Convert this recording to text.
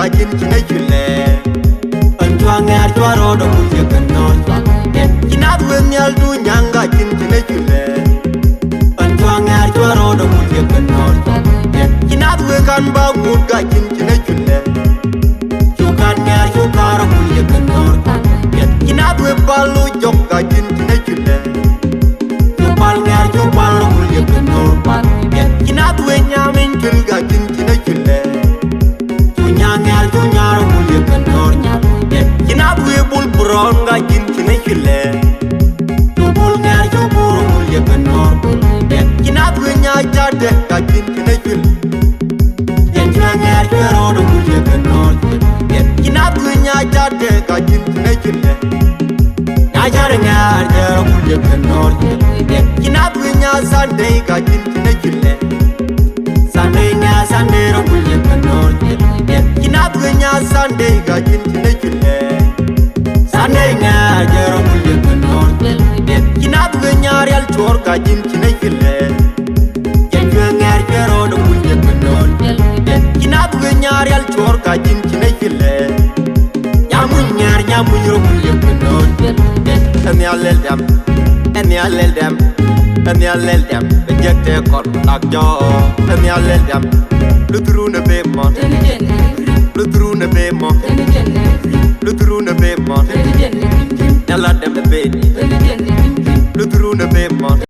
kajin chinechule Antuange archuaro do kuje kanonwa Kinadwe nyaldu nyanga jin chinechule Antuange archuaro do kuje kanonwa Kinadwe kanba muga jin chinechule Chukange archukaro kuje kanonwa Kinadwe palu joka jin chinechule Chupalge archupalo kuje kanonwa Kinadwe nyamin kilga jin chinechule Nyange archunyaro kuje kanonwa Kinadwe bul bronga jin chinechule Chupul ngar chupuru kuje kanonwa Kinadwe nyajade ka jin chinechule Yenchwange archuaro kuje kanonwa Kinadwe nyajade ka jin chinechule Nyajare ngar jaro kuje kanonwa Kinadwe nyasande ka jin chinechule Sande nya sande ro kuje kanonwa Kinadwe nyasande ka jin chinechule Sande nya jaro kuje kanonwa Kinadwe nyarial chor ka jin chinechule Yenchwange archuaro kuje kanonwa Kinadwe nyarial chor ka jin chinechule Nyamunyro kuje kanonwa Emi alel dem Ejekte kor lakjo Emi alel dem Lutru ne be mon Lutru ne be mon Lutru ne be mon Nyala dem ne be ni Lutru ne be mon